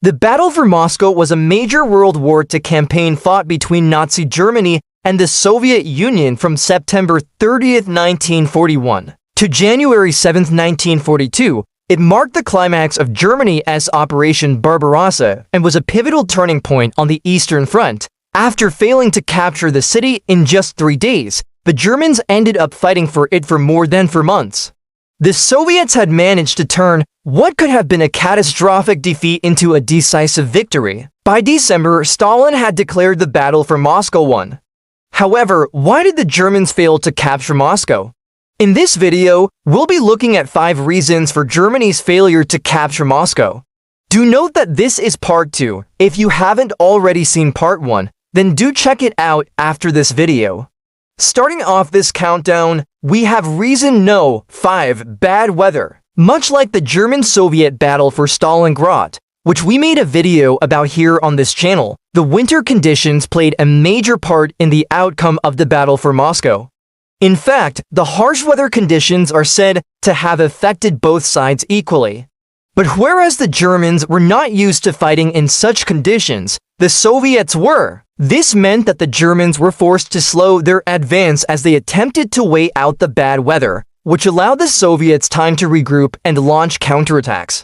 The battle for Moscow was a major World War II campaign fought between Nazi Germany and the Soviet Union from September 30th, 1941 to January 7th, 1942. It marked the climax of Germany's Operation Barbarossa and was a pivotal turning point on the Eastern Front. After failing to capture the city in just 3 days, the Germans ended up fighting for it for more than 4 months. The Soviets had managed to turn what could have been a catastrophic defeat into a decisive victory. By December, Stalin had declared the battle for Moscow won. However, why did the Germans fail to capture Moscow? In this video, we'll be looking at 5 reasons for Germany's failure to capture Moscow. Do note that this is part 2. If you haven't already seen part 1, then do check it out after this video. Starting off this countdown, we have reason no. 5. Bad weather. Much like the German-Soviet battle for Stalingrad, which we made a video about here on this channel, the winter conditions played a major part in the outcome of the battle for Moscow. In fact, the harsh weather conditions are said to have affected both sides equally. But whereas the Germans were not used to fighting in such conditions, the Soviets were. This meant that the Germans were forced to slow their advance as they attempted to wait out the bad weather, which allowed the Soviets time to regroup and launch counterattacks.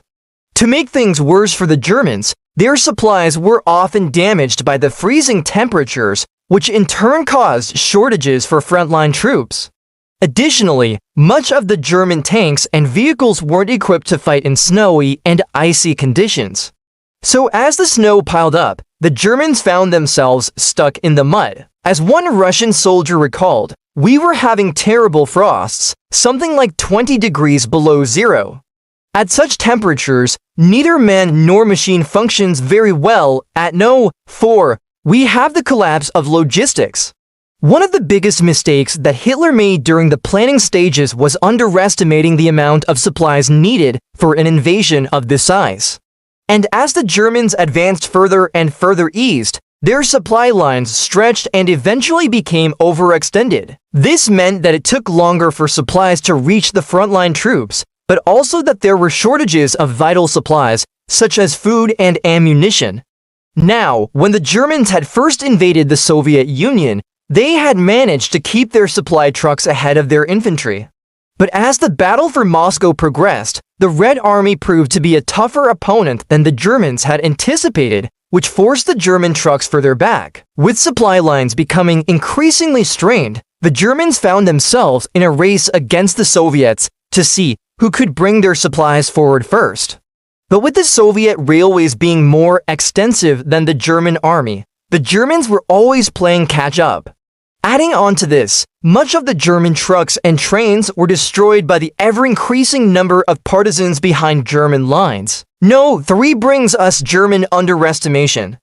To make things worse for the Germans, their supplies were often damaged by the freezing temperatures, which in turn caused shortages for frontline troops. Additionally, much of the German tanks and vehicles weren't equipped to fight in snowy and icy conditions. So as the snow piled up, the Germans found themselves stuck in the mud. As one Russian soldier recalled, "We were having terrible frosts, something like 20 degrees below zero. At such temperatures, neither man nor machine functions very well at no. 4. We have the collapse of logistics." One of the biggest mistakes that Hitler made during the planning stages was underestimating the amount of supplies needed for an invasion of this size. And as the Germans advanced further and further east, their supply lines stretched and eventually became overextended. This meant that it took longer for supplies to reach the frontline troops, but also that there were shortages of vital supplies, such as food and ammunition. Now, when the Germans had first invaded the Soviet Union, they had managed to keep their supply trucks ahead of their infantry. But as the battle for Moscow progressed, the Red Army proved to be a tougher opponent than the Germans had anticipated, which forced the German trucks further back. With supply lines becoming increasingly strained, the Germans found themselves in a race against the Soviets to see who could bring their supplies forward first. But with the Soviet railways being more extensive than the German army, the Germans were always playing catch-up. Adding on to this, much of the German trucks and trains were destroyed by the ever-increasing number of partisans behind German lines. No. 3 brings us German underestimation.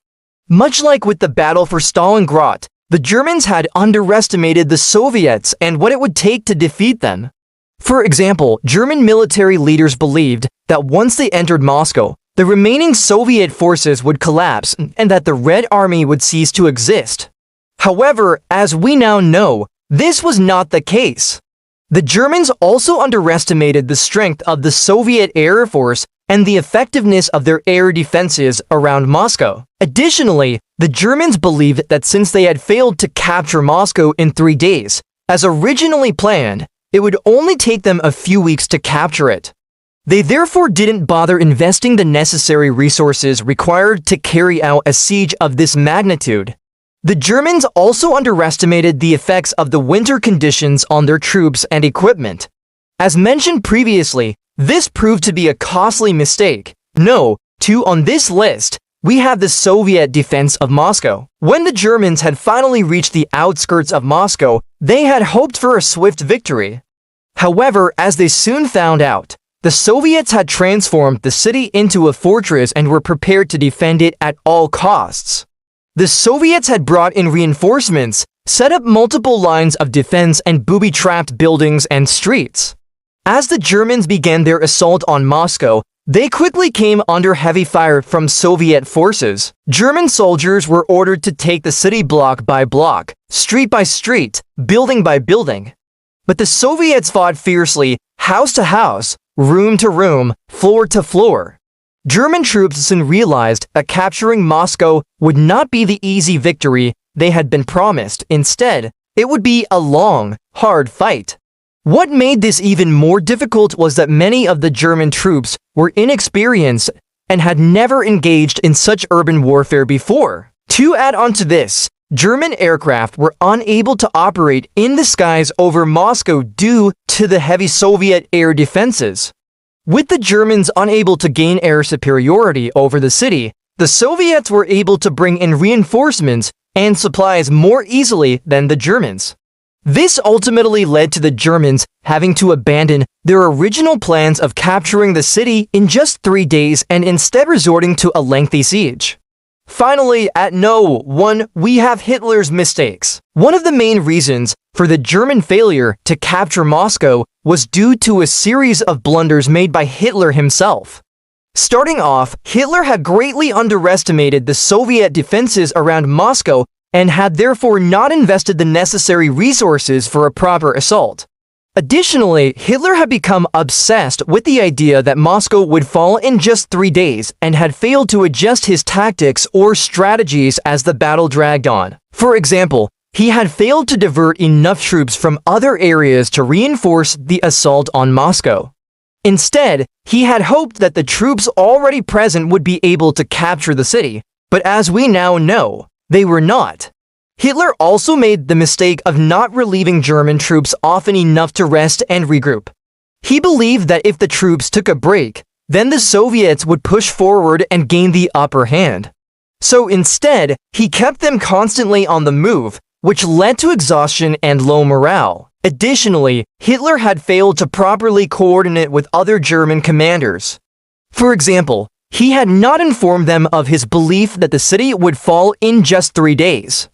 Much like with the battle for Stalingrad, the Germans had underestimated the Soviets and what it would take to defeat them. For example, German military leaders believed that once they entered Moscow, the remaining Soviet forces would collapse and that the Red Army would cease to exist. However, as we now know, this was not the case. The Germans also underestimated the strength of the Soviet Air Force and the effectiveness of their air defenses around Moscow. Additionally, the Germans believed that since they had failed to capture Moscow in 3 days, as originally planned, it would only take them a few weeks to capture it. They therefore didn't bother investing the necessary resources required to carry out a siege of this magnitude. The Germans also underestimated the effects of the winter conditions on their troops and equipment. As mentioned previously, this proved to be a costly mistake. No. 2 on this list, we have the Soviet defense of Moscow. When the Germans had finally reached the outskirts of Moscow, they had hoped for a swift victory. However, as they soon found out, the Soviets had transformed the city into a fortress and were prepared to defend it at all costs. The Soviets had brought in reinforcements, set up multiple lines of defense and booby-trapped buildings and streets. As the Germans began their assault on Moscow, they quickly came under heavy fire from Soviet forces. German soldiers were ordered to take the city block by block, street by street, building by building. But the Soviets fought fiercely, house to house, room to room, floor to floor. German troops soon realized that capturing Moscow would not be the easy victory they had been promised. Instead, it would be a long, hard fight. What made this even more difficult was that many of the German troops were inexperienced and had never engaged in such urban warfare before. To add on to this, German aircraft were unable to operate in the skies over Moscow due to the heavy Soviet air defenses. With the Germans unable to gain air superiority over the city, the Soviets were able to bring in reinforcements and supplies more easily than the Germans. This ultimately led to the Germans having to abandon their original plans of capturing the city in just 3 days and instead resorting to a lengthy siege. Finally, at No. 1, we have Hitler's mistakes. One of the main reasons for the German failure to capture Moscow was due to a series of blunders made by Hitler himself. Starting off, Hitler had greatly underestimated the Soviet defenses around Moscow and had therefore not invested the necessary resources for a proper assault. Additionally, Hitler had become obsessed with the idea that Moscow would fall in just 3 days and had failed to adjust his tactics or strategies as the battle dragged on. For example, he had failed to divert enough troops from other areas to reinforce the assault on Moscow. Instead, he had hoped that the troops already present would be able to capture the city, but as we now know, they were not. Hitler also made the mistake of not relieving German troops often enough to rest and regroup. He believed that if the troops took a break, then the Soviets would push forward and gain the upper hand. So instead, he kept them constantly on the move, which led to exhaustion and low morale. Additionally, Hitler had failed to properly coordinate with other German commanders. For example, he had not informed them of his belief that the city would fall in just 3 days.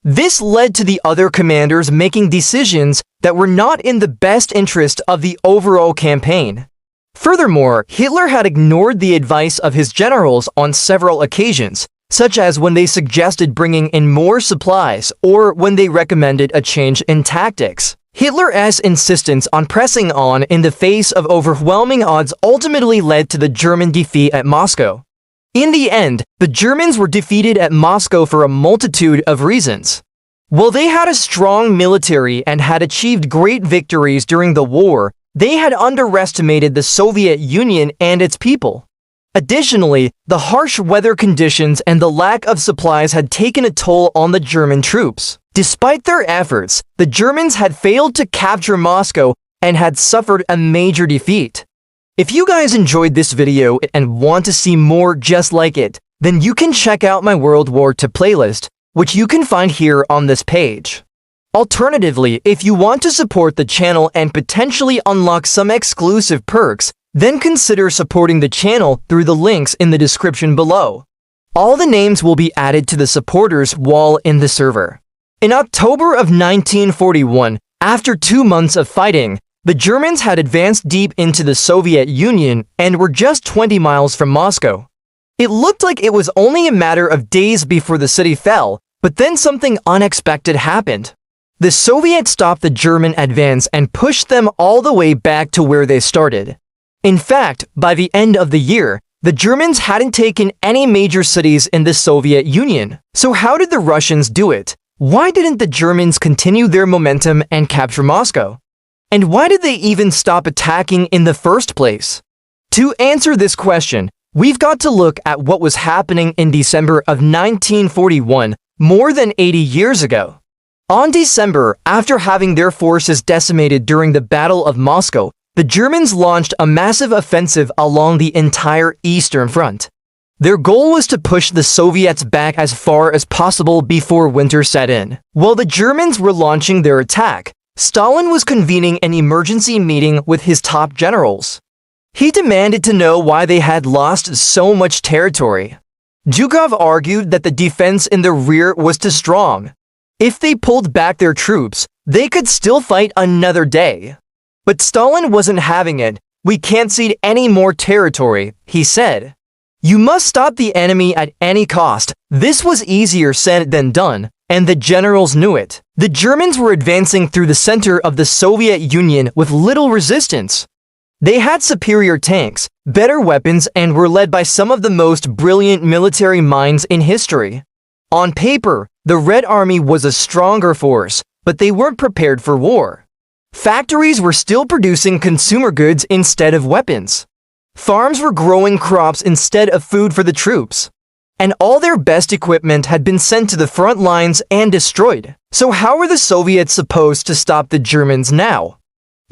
This led to the other commanders making decisions that were not in the best interest of the overall campaign. Furthermore, Hitler had ignored the advice of his generals on several occasions, such as when they suggested bringing in more supplies or when they recommended a change in tactics. Hitler's insistence on pressing on in the face of overwhelming odds ultimately led to the German defeat at Moscow. In the end, the Germans were defeated at Moscow for a multitude of reasons. While they had a strong military and had achieved great victories during the war, they had underestimated the Soviet Union and its people. Additionally, the harsh weather conditions and the lack of supplies had taken a toll on the German troops. Despite their efforts, the Germans had failed to capture Moscow and had suffered a major defeat. If you guys enjoyed this video and want to see more just like it, then you can check out my World War II playlist, which you can find here on this page. Alternatively, if you want to support the channel and potentially unlock some exclusive perks, then consider supporting the channel through the links in the description below. All the names will be added to the supporters wall in the server. In October of 1941, after 2 months of fighting, the Germans had advanced deep into the Soviet Union and were just 20 miles from Moscow. It looked like it was only a matter of days before the city fell, but then something unexpected happened. The Soviets stopped the German advance and pushed them all the way back to where they started. In fact, by the end of the year, the Germans hadn't taken any major cities in the Soviet Union. So how did the Russians do it? Why didn't the Germans continue their momentum and capture Moscow? And why did they even stop attacking in the first place? To answer this question, we've got to look at what was happening in December of 1941, more than 80 years ago. On December, after having their forces decimated during the Battle of Moscow, the Germans launched a massive offensive along the entire Eastern Front. Their goal was to push the Soviets back as far as possible before winter set in. While the Germans were launching their attack, Stalin was convening an emergency meeting with his top generals. He demanded to know why they had lost so much territory. Zhukov argued that the defense in the rear was too strong. If they pulled back their troops, they could still fight another day. But Stalin wasn't having it. "We can't cede any more territory," he said. "You must stop the enemy at any cost." This was easier said than done, and the generals knew it. The Germans were advancing through the center of the Soviet Union with little resistance. They had superior tanks, better weapons, and were led by some of the most brilliant military minds in history. On paper, the Red Army was a stronger force, but they weren't prepared for war. Factories were still producing consumer goods instead of weapons. Farms were growing crops instead of food for the troops. And all their best equipment had been sent to the front lines and destroyed. So how were the Soviets supposed to stop the Germans now?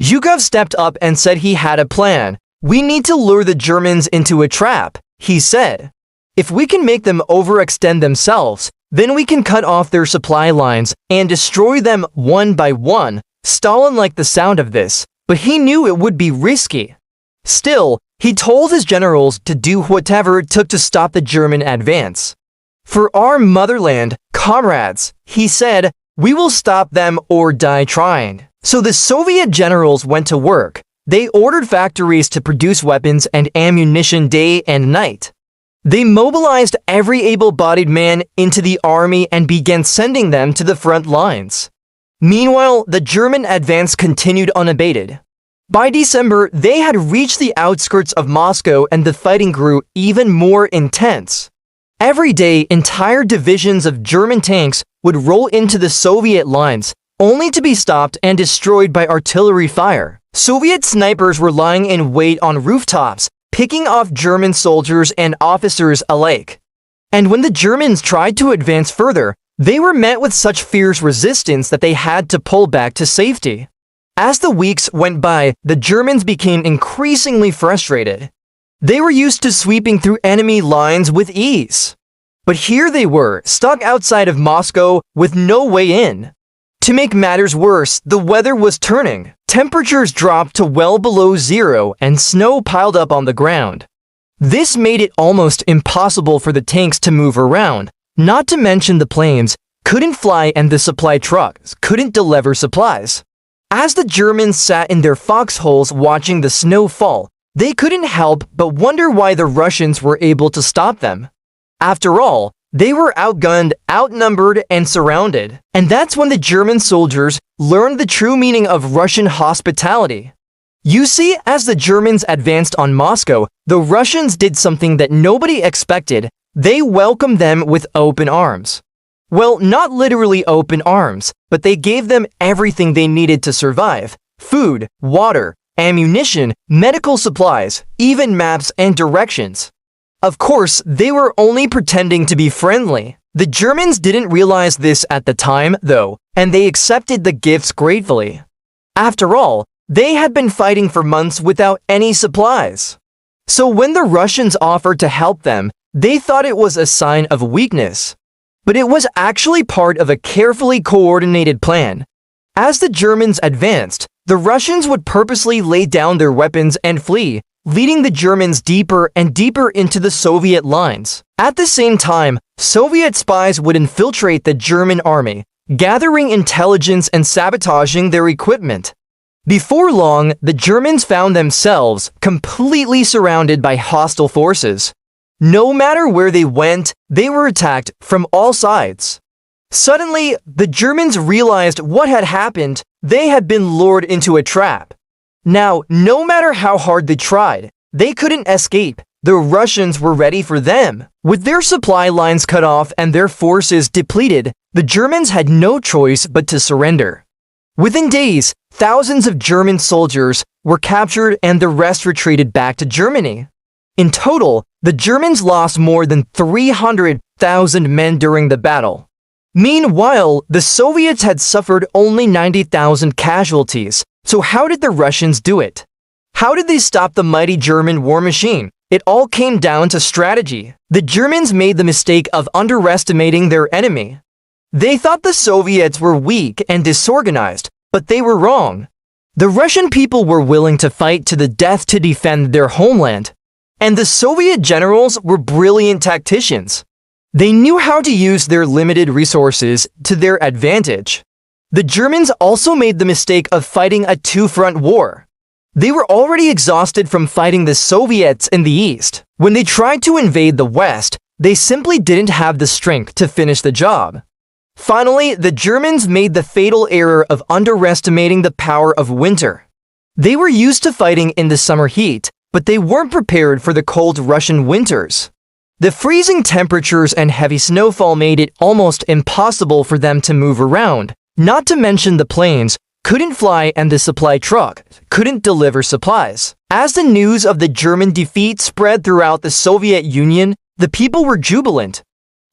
Zhukov stepped up and said he had a plan. "We need to lure the Germans into a trap," he said. "If we can make them overextend themselves, then we can cut off their supply lines and destroy them one by one." Stalin liked the sound of this, but he knew it would be risky. Still, he told his generals to do whatever it took to stop the German advance. "For our motherland, comrades," he said, "we will stop them or die trying." So the Soviet generals went to work. They ordered factories to produce weapons and ammunition day and night. They mobilized every able-bodied man into the army and began sending them to the front lines. Meanwhile, the German advance continued unabated. By December, they had reached the outskirts of Moscow and the fighting grew even more intense. Every day, entire divisions of German tanks would roll into the Soviet lines, only to be stopped and destroyed by artillery fire. Soviet snipers were lying in wait on rooftops, picking off German soldiers and officers alike. And when the Germans tried to advance further, they were met with such fierce resistance that they had to pull back to safety. As the weeks went by, the Germans became increasingly frustrated. They were used to sweeping through enemy lines with ease. But here they were, stuck outside of Moscow with no way in. To make matters worse, the weather was turning. Temperatures dropped to well below zero and snow piled up on the ground. This made it almost impossible for the tanks to move around, not to mention the planes couldn't fly and the supply trucks couldn't deliver supplies. As the Germans sat in their foxholes watching the snow fall, they couldn't help but wonder why the Russians were able to stop them. After all, they were outgunned, outnumbered, and surrounded. And that's when the German soldiers learned the true meaning of Russian hospitality. You see, as the Germans advanced on Moscow, the Russians did something that nobody expected. They welcomed them with open arms. Well, not literally open arms, but they gave them everything they needed to survive: food, water, ammunition, medical supplies, even maps and directions. Of course, they were only pretending to be friendly. The Germans didn't realize this at the time, though, and they accepted the gifts gratefully. After all, they had been fighting for months without any supplies. So when the Russians offered to help them, they thought it was a sign of weakness. But it was actually part of a carefully coordinated plan. As the Germans advanced, the Russians would purposely lay down their weapons and flee, leading the Germans deeper and deeper into the Soviet lines. At the same time, Soviet spies would infiltrate the German army, gathering intelligence and sabotaging their equipment. Before long, the Germans found themselves completely surrounded by hostile forces. No matter where they went, they were attacked from all sides. Suddenly, the Germans realized what had happened. They had been lured into a trap. Now, no matter how hard they tried, they couldn't escape. The Russians were ready for them. With their supply lines cut off and their forces depleted, the Germans had no choice but to surrender. Within days, thousands of German soldiers were captured and the rest retreated back to Germany. In total, the Germans lost more than 300,000 men during the battle. Meanwhile, the Soviets had suffered only 90,000 casualties. So how did the Russians do it? How did they stop the mighty German war machine? It all came down to strategy. The Germans made the mistake of underestimating their enemy. They thought the Soviets were weak and disorganized, but they were wrong. The Russian people were willing to fight to the death to defend their homeland. And the Soviet generals were brilliant tacticians. They knew how to use their limited resources to their advantage. The Germans also made the mistake of fighting a two-front war. They were already exhausted from fighting the Soviets in the East. When they tried to invade the West, they simply didn't have the strength to finish the job. Finally, the Germans made the fatal error of underestimating the power of winter. They were used to fighting in the summer heat, but they weren't prepared for the cold Russian winters. The freezing temperatures and heavy snowfall made it almost impossible for them to move around, not to mention the planes couldn't fly and the supply truck couldn't deliver supplies. As the news of the German defeat spread throughout the Soviet Union, the people were jubilant.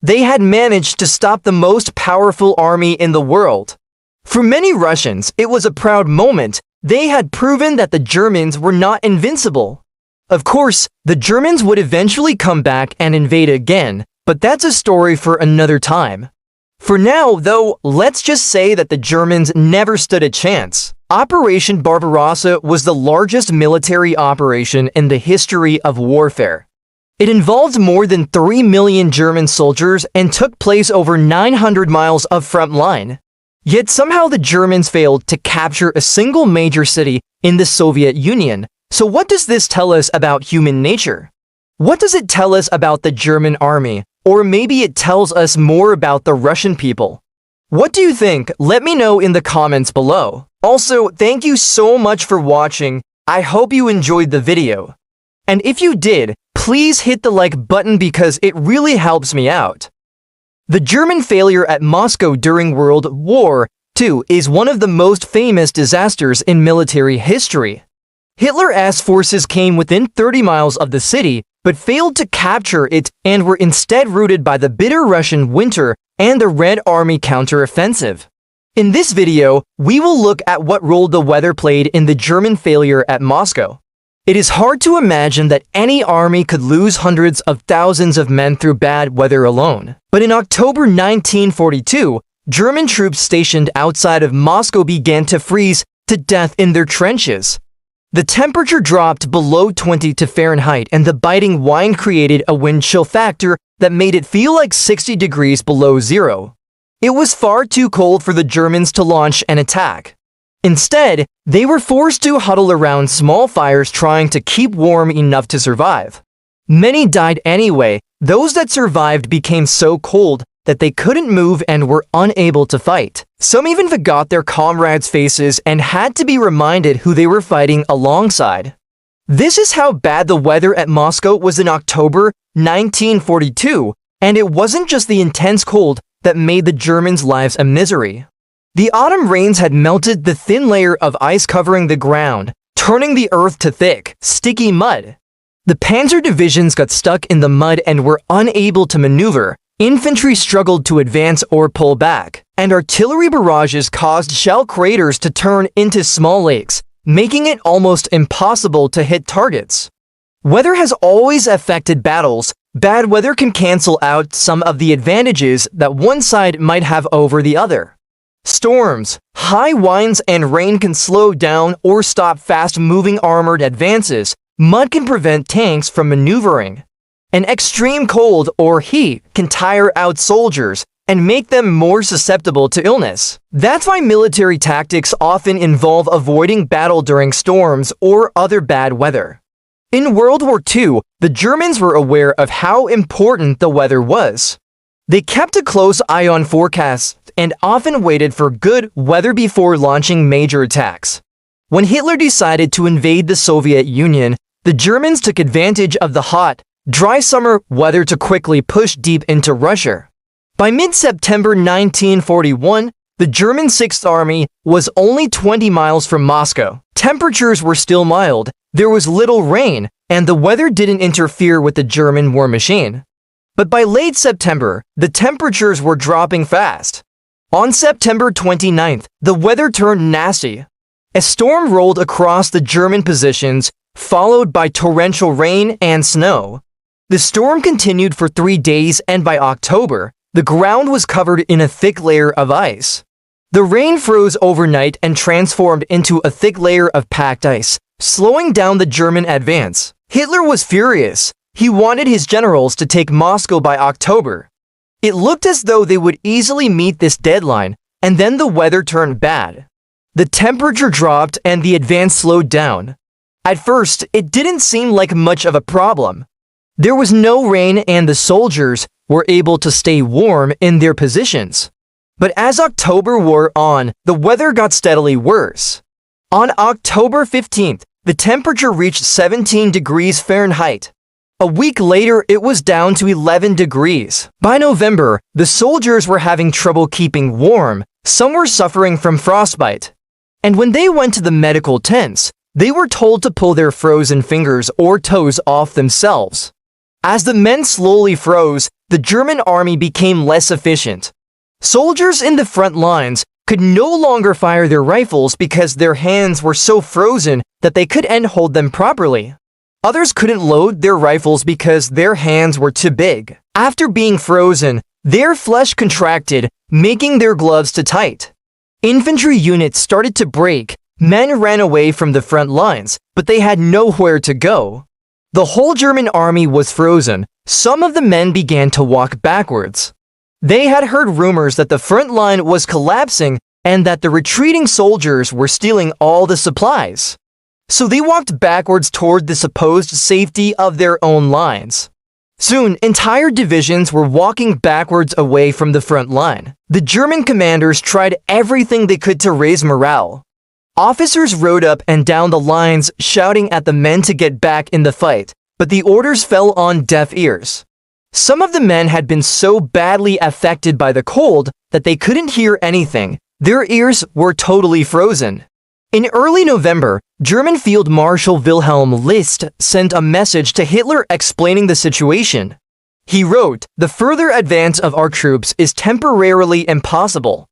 They had managed to stop the most powerful army in the world. For many Russians, it was a proud moment. They had proven that the Germans were not invincible. Of course, the Germans would eventually come back and invade again, but that's a story for another time. For now, though, let's just say that the Germans never stood a chance. Operation Barbarossa was the largest military operation in the history of warfare. It involved more than 3 million German soldiers and took place over 900 miles of front line. Yet somehow the Germans failed to capture a single major city in the Soviet Union. So what does this tell us about human nature? What does it tell us about the German army? Or maybe it tells us more about the Russian people. What do you think? Let me know in the comments below. Also, thank you so much for watching. I hope you enjoyed the video. And if you did, please hit the like button because it really helps me out. The German failure at Moscow during World War II is one of the most famous disasters in military history. Hitler's forces came within 30 miles of the city, but failed to capture it and were instead routed by the bitter Russian winter and the Red Army counteroffensive. In this video, we will look at what role the weather played in the German failure at Moscow. It is hard to imagine that any army could lose hundreds of thousands of men through bad weather alone. But in October 1942, German troops stationed outside of Moscow began to freeze to death in their trenches. The temperature dropped below 20 Fahrenheit and the biting wind created a wind chill factor that made it feel like 60 degrees below zero. It was far too cold for the Germans to launch an attack. Instead, they were forced to huddle around small fires trying to keep warm enough to survive. Many died anyway. Those that survived became so cold that they couldn't move and were unable to fight. Some even forgot their comrades' faces and had to be reminded who they were fighting alongside. This is how bad the weather at Moscow was in October 1942, and it wasn't just the intense cold that made the Germans' lives a misery. The autumn rains had melted the thin layer of ice covering the ground, turning the earth to thick, sticky mud. The panzer divisions got stuck in the mud and were unable to maneuver. Infantry struggled to advance or pull back, and artillery barrages caused shell craters to turn into small lakes, making it almost impossible to hit targets. Weather has always affected battles. Bad weather can cancel out some of the advantages that one side might have over the other. Storms, high winds, and rain can slow down or stop fast-moving armored advances. Mud can prevent tanks from maneuvering. An extreme cold or heat can tire out soldiers and make them more susceptible to illness. That's why military tactics often involve avoiding battle during storms or other bad weather. In World War II, the Germans were aware of how important the weather was. They kept a close eye on forecasts and often waited for good weather before launching major attacks. When Hitler decided to invade the Soviet Union, the Germans took advantage of the hot, dry summer weather to quickly push deep into Russia. By mid-September 1941, the German 6th Army was only 20 miles from Moscow. Temperatures were still mild, there was little rain, and the weather didn't interfere with the German war machine. But by late September, the temperatures were dropping fast. On September 29th, the weather turned nasty. A storm rolled across the German positions, followed by torrential rain and snow. The storm continued for 3 days, and by October, the ground was covered in a thick layer of ice. The rain froze overnight and transformed into a thick layer of packed ice, slowing down the German advance. Hitler was furious. He wanted his generals to take Moscow by October. It looked as though they would easily meet this deadline, and then the weather turned bad. The temperature dropped and the advance slowed down. At first, it didn't seem like much of a problem. There was no rain and the soldiers were able to stay warm in their positions. But as October wore on, the weather got steadily worse. On October 15th, the temperature reached 17 degrees Fahrenheit. A week later, it was down to 11 degrees. By November, the soldiers were having trouble keeping warm. Some were suffering from frostbite. And when they went to the medical tents, they were told to pull their frozen fingers or toes off themselves. As the men slowly froze, the German army became less efficient. Soldiers in the front lines could no longer fire their rifles because their hands were so frozen that they couldn't hold them properly. Others couldn't load their rifles because their hands were too big. After being frozen, their flesh contracted, making their gloves too tight. Infantry units started to break. Men ran away from the front lines, but they had nowhere to go. The whole German army was frozen. Some of the men began to walk backwards. They had heard rumors that the front line was collapsing and that the retreating soldiers were stealing all the supplies. So they walked backwards toward the supposed safety of their own lines. Soon, entire divisions were walking backwards away from the front line. The German commanders tried everything they could to raise morale. Officers rode up and down the lines shouting at the men to get back in the fight, but the orders fell on deaf ears. Some of the men had been so badly affected by the cold that they couldn't hear anything. Their ears were totally frozen. In early November, German Field Marshal Wilhelm List sent a message to Hitler explaining the situation. He wrote, "The further advance of our troops is temporarily impossible.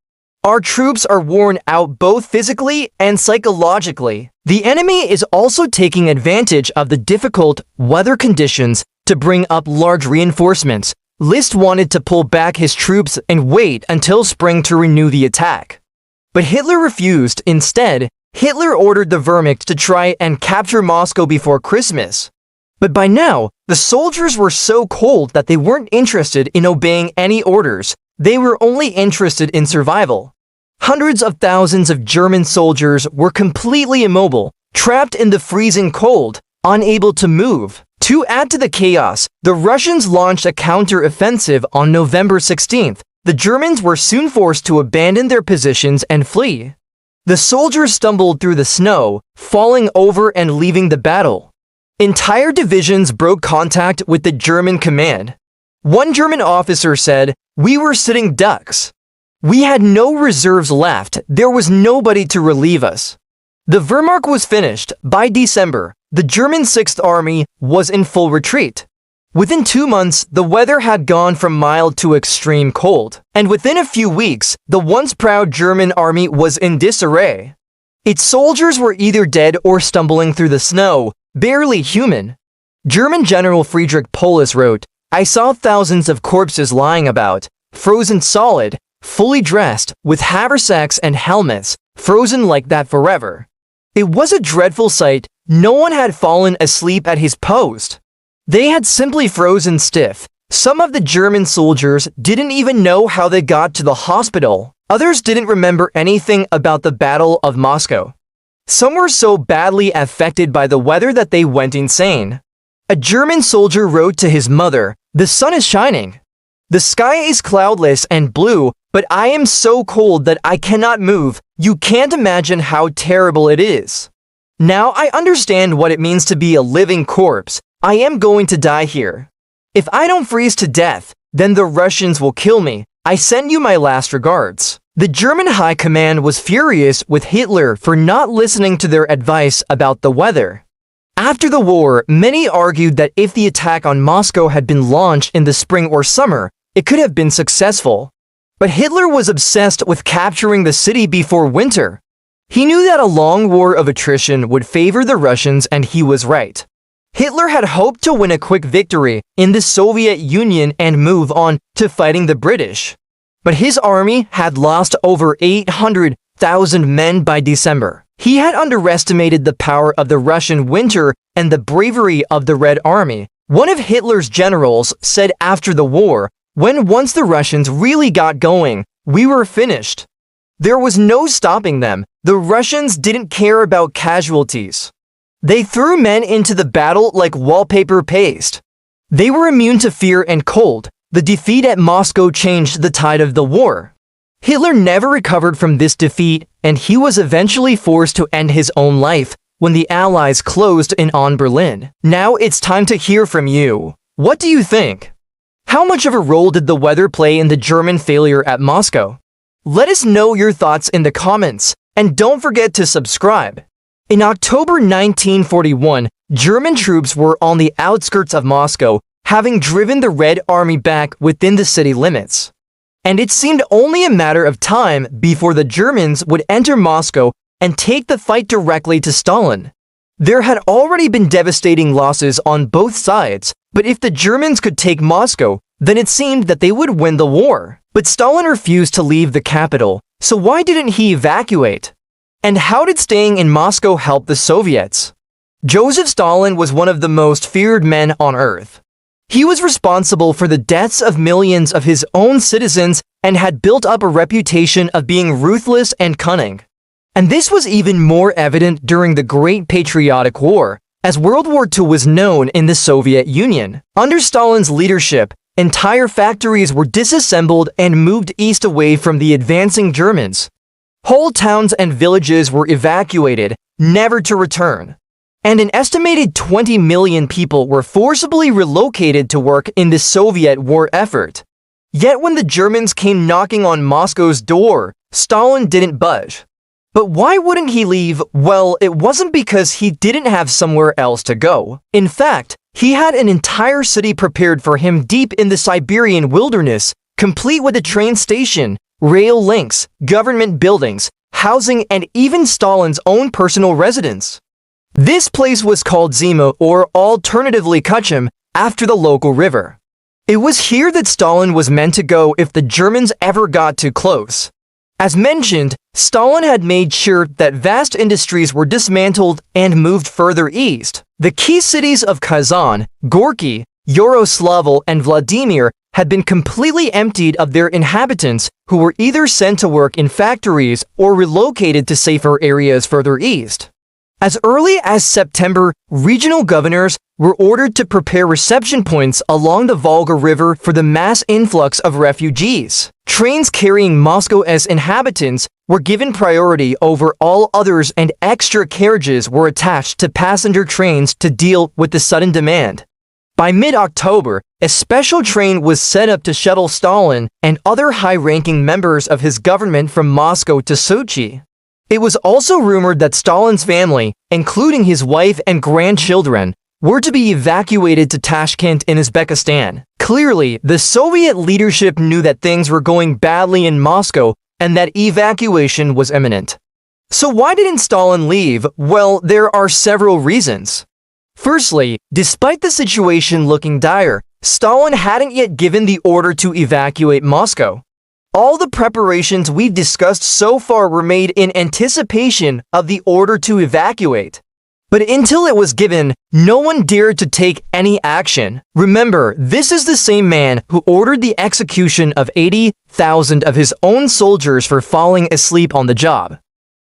Our troops are worn out both physically and psychologically. The enemy is also taking advantage of the difficult weather conditions to bring up large reinforcements." List wanted to pull back his troops and wait until spring to renew the attack. But Hitler refused. Instead, Hitler ordered the Wehrmacht to try and capture Moscow before Christmas. But by now, the soldiers were so cold that they weren't interested in obeying any orders. They were only interested in survival. Hundreds of thousands of German soldiers were completely immobile, trapped in the freezing cold, unable to move. To add to the chaos, the Russians launched a counteroffensive on November 16th. The Germans were soon forced to abandon their positions and flee. The soldiers stumbled through the snow, falling over and leaving the battle. Entire divisions broke contact with the German command. One German officer said, "We were sitting ducks. We had no reserves left. There was nobody to relieve us." The Wehrmacht was finished. By December, the German 6th Army was in full retreat. Within 2 months, the weather had gone from mild to extreme cold, and within a few weeks, the once proud German army was in disarray. Its soldiers were either dead or stumbling through the snow, barely human. German General Friedrich Paulus wrote, "I saw thousands of corpses lying about, frozen solid, fully dressed, with haversacks and helmets, frozen like that forever." It was a dreadful sight. No one had fallen asleep at his post. They had simply frozen stiff. Some of the German soldiers didn't even know how they got to the hospital. Others didn't remember anything about the Battle of Moscow. Some were so badly affected by the weather that they went insane. A German soldier wrote to his mother, "The sun is shining. The sky is cloudless and blue, but I am so cold that I cannot move. You can't imagine how terrible it is. Now I understand what it means to be a living corpse. I am going to die here. If I don't freeze to death, then the Russians will kill me. I send you my last regards." The German high command was furious with Hitler for not listening to their advice about the weather. After the war, many argued that if the attack on Moscow had been launched in the spring or summer, it could have been successful. But Hitler was obsessed with capturing the city before winter. He knew that a long war of attrition would favor the Russians, and he was right. Hitler had hoped to win a quick victory in the Soviet Union and move on to fighting the British. But his army had lost over 800,000 men by December. He had underestimated the power of the Russian winter and the bravery of the Red Army. One of Hitler's generals said after the war, once the Russians really got going, we were finished. There was no stopping them. The Russians didn't care about casualties. They threw men into the battle like wallpaper paste. They were immune to fear and cold. The defeat at Moscow changed the tide of the war. Hitler never recovered from this defeat, and he was eventually forced to end his own life when the Allies closed in on Berlin. Now it's time to hear from you. What do you think? How much of a role did the weather play in the German failure at Moscow? Let us know your thoughts in the comments, and don't forget to subscribe. In October 1941, German troops were on the outskirts of Moscow, having driven the Red Army back within the city limits. And it seemed only a matter of time before the Germans would enter Moscow and take the fight directly to Stalin. There had already been devastating losses on both sides, but if the Germans could take Moscow, then it seemed that they would win the war. But Stalin refused to leave the capital, so why didn't he evacuate? And how did staying in Moscow help the Soviets? Joseph Stalin was one of the most feared men on earth. He was responsible for the deaths of millions of his own citizens and had built up a reputation of being ruthless and cunning. And this was even more evident during the Great Patriotic War, as World War II was known in the Soviet Union. Under Stalin's leadership, entire factories were disassembled and moved east away from the advancing Germans. Whole towns and villages were evacuated, never to return. And an estimated 20 million people were forcibly relocated to work in the Soviet war effort. Yet when the Germans came knocking on Moscow's door, Stalin didn't budge. But why wouldn't he leave? Well, it wasn't because he didn't have somewhere else to go. In fact, he had an entire city prepared for him deep in the Siberian wilderness, complete with a train station, rail links, government buildings, housing, and even Stalin's own personal residence. This place was called Zima, or alternatively Kuchum, after the local river. It was here that Stalin was meant to go if the Germans ever got too close. As mentioned, Stalin had made sure that vast industries were dismantled and moved further east. The key cities of Kazan, Gorky, Yaroslavl, and Vladimir had been completely emptied of their inhabitants, who were either sent to work in factories or relocated to safer areas further east. As early as September, regional governors were ordered to prepare reception points along the Volga River for the mass influx of refugees. Trains carrying Moscow's inhabitants were given priority over all others, and extra carriages were attached to passenger trains to deal with the sudden demand. By mid-October, a special train was set up to shuttle Stalin and other high-ranking members of his government from Moscow to Sochi. It was also rumored that Stalin's family, including his wife and grandchildren, were to be evacuated to Tashkent in Uzbekistan. Clearly, the Soviet leadership knew that things were going badly in Moscow and that evacuation was imminent. So why didn't Stalin leave? Well, there are several reasons. Firstly, despite the situation looking dire, Stalin hadn't yet given the order to evacuate Moscow. All the preparations we've discussed so far were made in anticipation of the order to evacuate. But until it was given, no one dared to take any action. Remember, this is the same man who ordered the execution of 80,000 of his own soldiers for falling asleep on the job.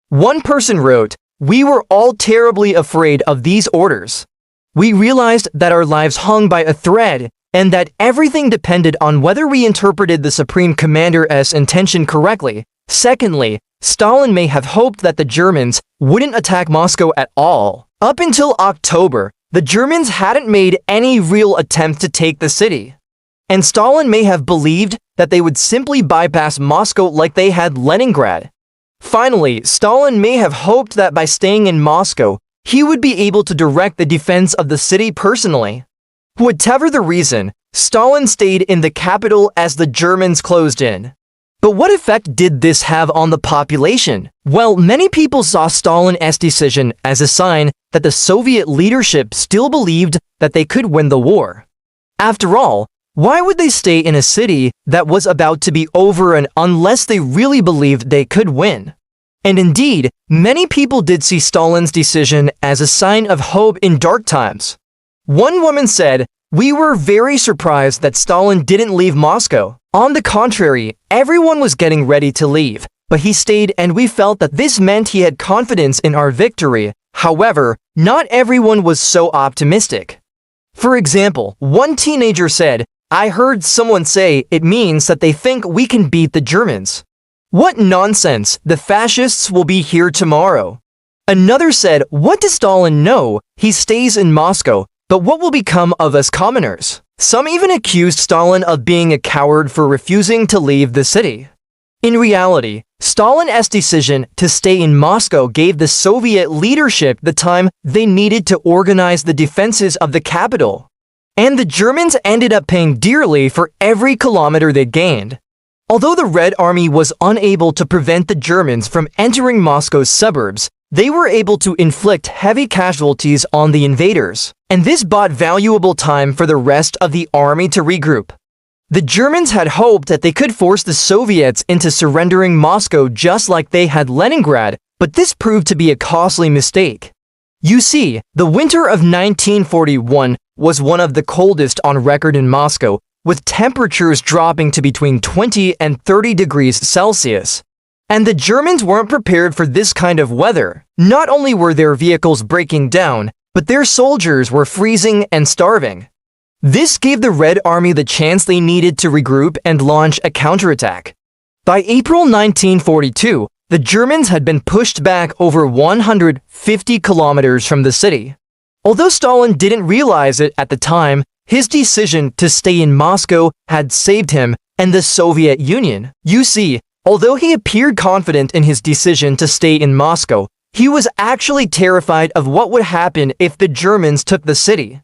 One person wrote, "We were all terribly afraid of these orders. We realized that our lives hung by a thread, and that everything depended on whether we interpreted the Supreme Commander's intention correctly." Secondly, Stalin may have hoped that the Germans wouldn't attack Moscow at all. Up until October, the Germans hadn't made any real attempt to take the city. And Stalin may have believed that they would simply bypass Moscow like they had Leningrad. Finally, Stalin may have hoped that by staying in Moscow, he would be able to direct the defense of the city personally. Whatever the reason, Stalin stayed in the capital as the Germans closed in. But what effect did this have on the population? Well, many people saw Stalin's decision as a sign that the Soviet leadership still believed that they could win the war. After all, why would they stay in a city that was about to be over unless they really believed they could win? And indeed, many people did see Stalin's decision as a sign of hope in dark times. One woman said, "We were very surprised that Stalin didn't leave Moscow. On the contrary, everyone was getting ready to leave, but he stayed, and we felt that this meant he had confidence in our victory." However, not everyone was so optimistic. For example, one teenager said, "I heard someone say it means that they think we can beat the Germans." "What nonsense, the fascists will be here tomorrow." Another said, "What does Stalin know? He stays in Moscow, but what will become of us commoners?" Some even accused Stalin of being a coward for refusing to leave the city. In reality, Stalin's decision to stay in Moscow gave the Soviet leadership the time they needed to organize the defenses of the capital. And the Germans ended up paying dearly for every kilometer they gained. Although the Red Army was unable to prevent the Germans from entering Moscow's suburbs, they were able to inflict heavy casualties on the invaders, and this bought valuable time for the rest of the army to regroup. The Germans had hoped that they could force the Soviets into surrendering Moscow just like they had Leningrad, but this proved to be a costly mistake. You see, the winter of 1941 was one of the coldest on record in Moscow, with temperatures dropping to between 20 and 30 degrees Celsius. And the Germans weren't prepared for this kind of weather. Not only were their vehicles breaking down, but their soldiers were freezing and starving. This gave the Red Army the chance they needed to regroup and launch a counterattack. By April 1942, the Germans had been pushed back over 150 kilometers from the city. Although Stalin didn't realize it at the time, his decision to stay in Moscow had saved him and the Soviet Union. You see, although he appeared confident in his decision to stay in Moscow, he was actually terrified of what would happen if the Germans took the city.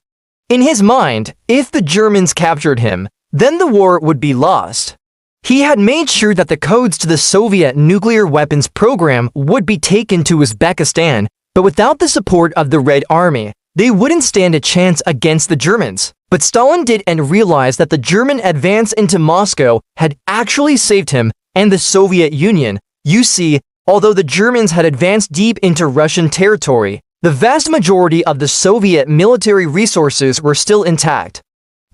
In his mind, if the Germans captured him, then the war would be lost. He had made sure that the codes to the Soviet nuclear weapons program would be taken to Uzbekistan, but without the support of the Red Army, they wouldn't stand a chance against the Germans. But Stalin didn't realize that the German advance into Moscow had actually saved him and the Soviet Union. You see, although the Germans had advanced deep into Russian territory, the vast majority of the Soviet military resources were still intact.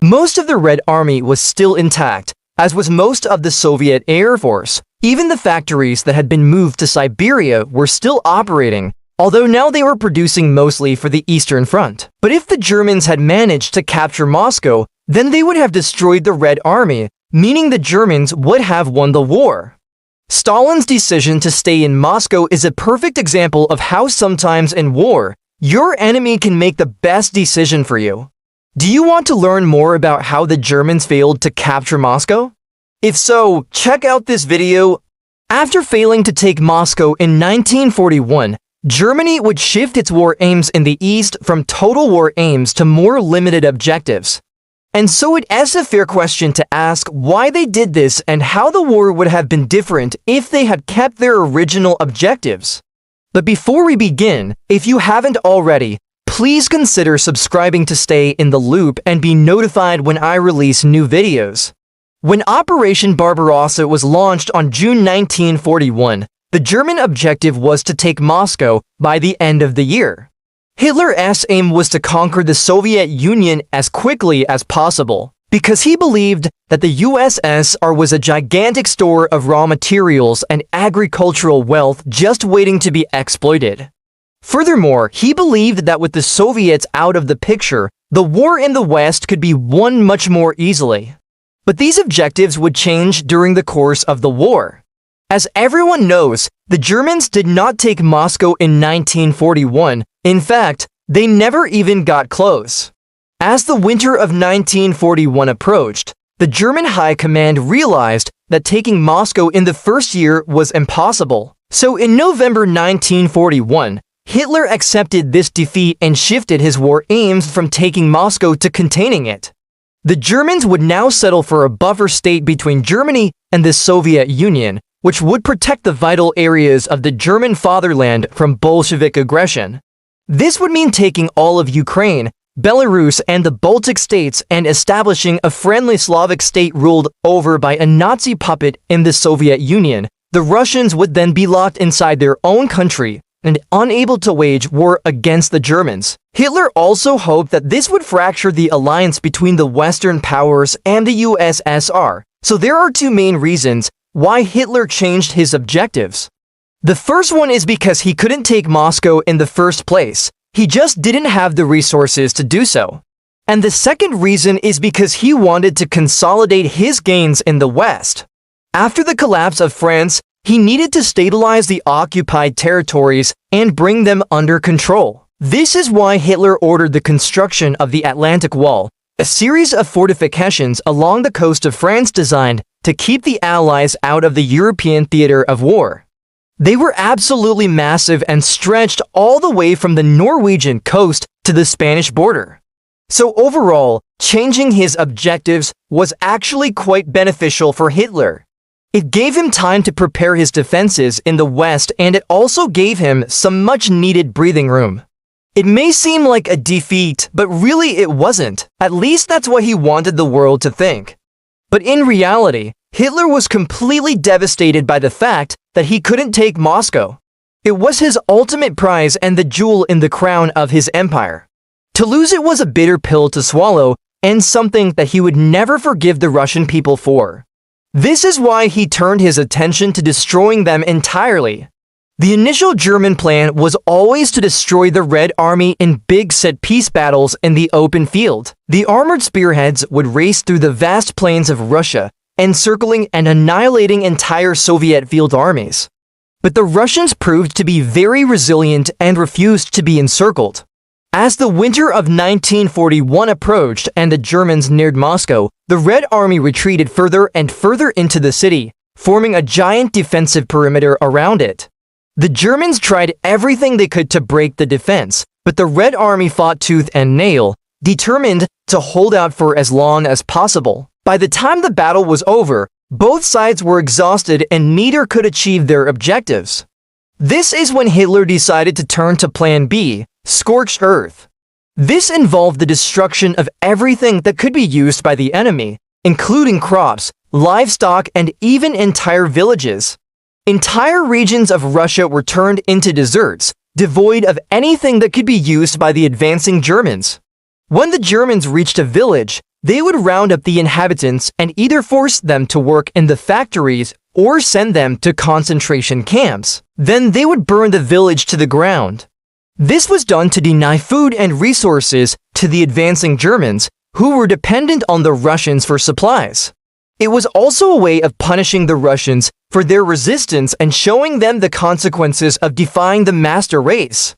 Most of the Red Army was still intact, as was most of the Soviet Air Force. Even the factories that had been moved to Siberia were still operating, although now they were producing mostly for the Eastern Front. But if the Germans had managed to capture Moscow, then they would have destroyed the Red Army, meaning the Germans would have won the war. Stalin's decision to stay in Moscow is a perfect example of how sometimes in war, your enemy can make the best decision for you. Do you want to learn more about how the Germans failed to capture Moscow? If so, check out this video. After failing to take Moscow in 1941, Germany would shift its war aims in the East from total war aims to more limited objectives. And so it is a fair question to ask why they did this and how the war would have been different if they had kept their original objectives. But before we begin, if you haven't already, please consider subscribing to stay in the loop and be notified when I release new videos. When Operation Barbarossa was launched on June 1941, the German objective was to take Moscow by the end of the year. Hitler's aim was to conquer the Soviet Union as quickly as possible, because he believed that the USSR was a gigantic store of raw materials and agricultural wealth just waiting to be exploited. Furthermore, he believed that with the Soviets out of the picture, the war in the West could be won much more easily. But these objectives would change during the course of the war. As everyone knows, the Germans did not take Moscow in 1941. In fact, they never even got close. As the winter of 1941 approached, the German High Command realized that taking Moscow in the first year was impossible. So in November 1941, Hitler accepted this defeat and shifted his war aims from taking Moscow to containing it. The Germans would now settle for a buffer state between Germany and the Soviet Union, which would protect the vital areas of the German fatherland from Bolshevik aggression. This would mean taking all of Ukraine, Belarus, and the Baltic states and establishing a friendly Slavic state ruled over by a Nazi puppet in the Soviet Union. The Russians would then be locked inside their own country and unable to wage war against the Germans. Hitler also hoped that this would fracture the alliance between the Western powers and the USSR. So there are two main reasons why Hitler changed his objectives. The first one is because he couldn't take Moscow in the first place. He just didn't have the resources to do so. And the second reason is because he wanted to consolidate his gains in the West. After the collapse of France, He needed to stabilize the occupied territories and bring them under control. This is why Hitler ordered the construction of the Atlantic Wall, a series of fortifications along the coast of France designed to keep the Allies out of the European theater of war. They were absolutely massive and stretched all the way from the Norwegian coast to the Spanish border. So overall, changing his objectives was actually quite beneficial for Hitler. It gave him time to prepare his defenses in the West, and it also gave him some much-needed breathing room. It may seem like a defeat, but really it wasn't. At least that's what he wanted the world to think. But in reality, Hitler was completely devastated by the fact that he couldn't take Moscow. It was his ultimate prize and the jewel in the crown of his empire. To lose it was a bitter pill to swallow, and something that he would never forgive the Russian people for. This is why he turned his attention to destroying them entirely. The initial German plan was always to destroy the Red Army in big set-piece battles in the open field. The armored spearheads would race through the vast plains of Russia, encircling and annihilating entire Soviet field armies. But the Russians proved to be very resilient and refused to be encircled. As the winter of 1941 approached and the Germans neared Moscow, the Red Army retreated further and further into the city, forming a giant defensive perimeter around it. The Germans tried everything they could to break the defense, but the Red Army fought tooth and nail, determined to hold out for as long as possible. By the time the battle was over, both sides were exhausted and neither could achieve their objectives. This is when Hitler decided to turn to Plan B, Scorched Earth. This involved the destruction of everything that could be used by the enemy, including crops, livestock, and even entire villages. Entire regions of Russia were turned into deserts, devoid of anything that could be used by the advancing Germans. When the Germans reached a village, they would round up the inhabitants and either force them to work in the factories or send them to concentration camps. Then they would burn the village to the ground. This was done to deny food and resources to the advancing Germans, who were dependent on the Russians for supplies. It was also a way of punishing the Russians for their resistance and showing them the consequences of defying the master race.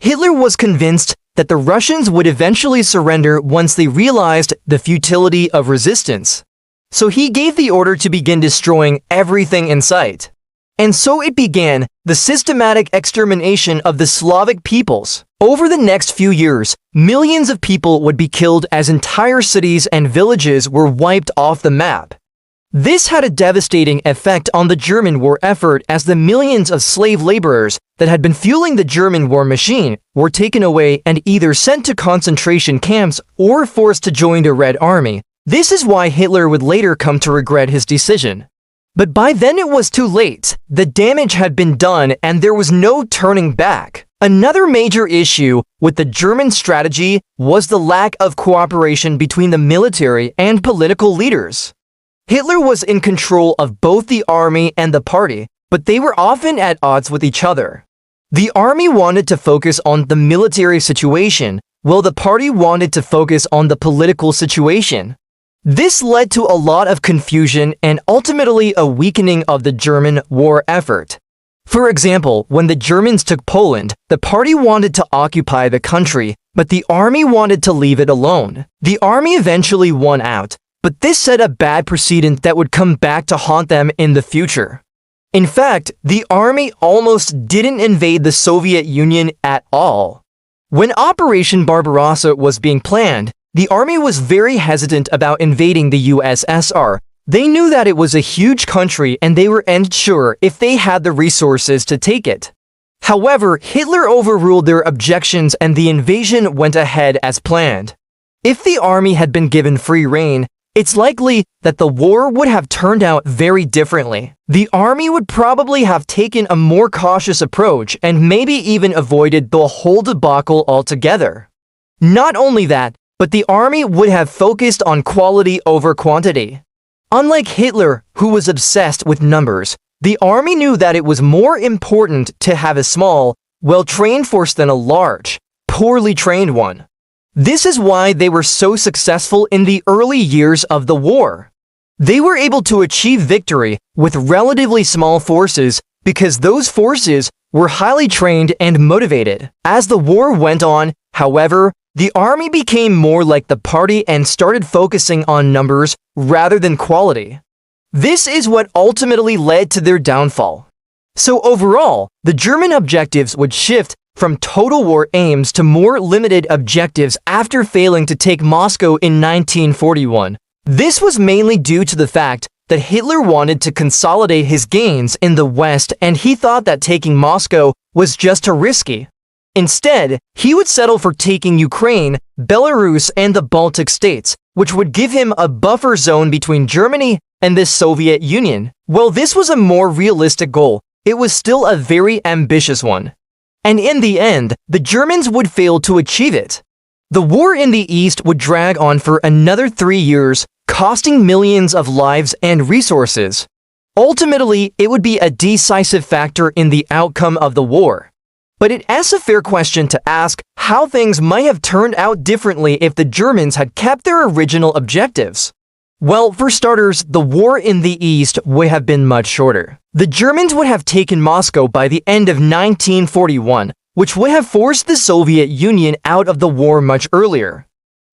Hitler was convinced that the Russians would eventually surrender once they realized the futility of resistance. So he gave the order to begin destroying everything in sight. And so it began, the systematic extermination of the Slavic peoples. Over the next few years, millions of people would be killed as entire cities and villages were wiped off the map. This had a devastating effect on the German war effort, as the millions of slave laborers that had been fueling the German war machine were taken away and either sent to concentration camps or forced to join the Red Army. This is why Hitler would later come to regret his decision. But by then it was too late. The damage had been done and there was no turning back. Another major issue with the German strategy was the lack of cooperation between the military and political leaders. Hitler was in control of both the army and the party, but they were often at odds with each other. The army wanted to focus on the military situation, while the party wanted to focus on the political situation. This led to a lot of confusion and ultimately a weakening of the German war effort. For example, when the Germans took Poland, the party wanted to occupy the country, but the army wanted to leave it alone. The army eventually won out, but this set a bad precedent that would come back to haunt them in the future. In fact, the army almost didn't invade the Soviet Union at all. When Operation Barbarossa was being planned, the army was very hesitant about invading the USSR. They knew that it was a huge country and they were unsure if they had the resources to take it. However, Hitler overruled their objections and the invasion went ahead as planned. If the army had been given free rein, it's likely that the war would have turned out very differently. The army would probably have taken a more cautious approach and maybe even avoided the whole debacle altogether. Not only that, but the army would have focused on quality over quantity. Unlike Hitler, who was obsessed with numbers, the army knew that it was more important to have a small, well-trained force than a large, poorly trained one. This is why they were so successful in the early years of the war. They were able to achieve victory with relatively small forces because those forces were highly trained and motivated. As the war went on, however, the army became more like the party and started focusing on numbers rather than quality. This is what ultimately led to their downfall. So overall, the German objectives would shift from total war aims to more limited objectives after failing to take Moscow in 1941. This was mainly due to the fact that Hitler wanted to consolidate his gains in the West, and he thought that taking Moscow was just too risky. Instead, he would settle for taking Ukraine, Belarus, and the Baltic states, which would give him a buffer zone between Germany and the Soviet Union. While this was a more realistic goal, it was still a very ambitious one. And in the end, the Germans would fail to achieve it. The war in the East would drag on for another 3 years, costing millions of lives and resources. Ultimately, it would be a decisive factor in the outcome of the war. But it is a fair question to ask how things might have turned out differently if the Germans had kept their original objectives. Well, for starters, the war in the East would have been much shorter. The Germans would have taken Moscow by the end of 1941, which would have forced the Soviet Union out of the war much earlier.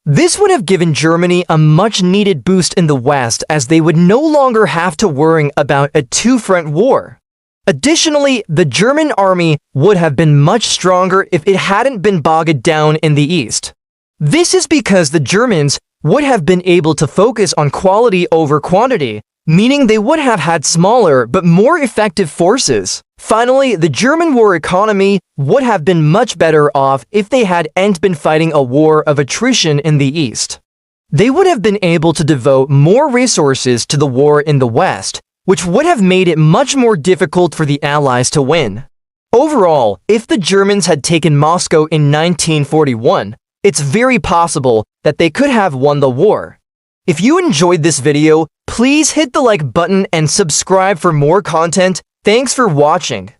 This would have given Germany a much-needed boost in the West, as they would no longer have to worry about a two-front war. Additionally, the German army would have been much stronger if it hadn't been bogged down in the East. This is because the Germans would have been able to focus on quality over quantity, meaning they would have had smaller but more effective forces. Finally, the German war economy would have been much better off if they hadn't been fighting a war of attrition in the East. They would have been able to devote more resources to the war in the West, which would have made it much more difficult for the Allies to win. Overall, if the Germans had taken Moscow in 1941, it's very possible that they could have won the war. If you enjoyed this video, please hit the like button and subscribe for more content. Thanks for watching.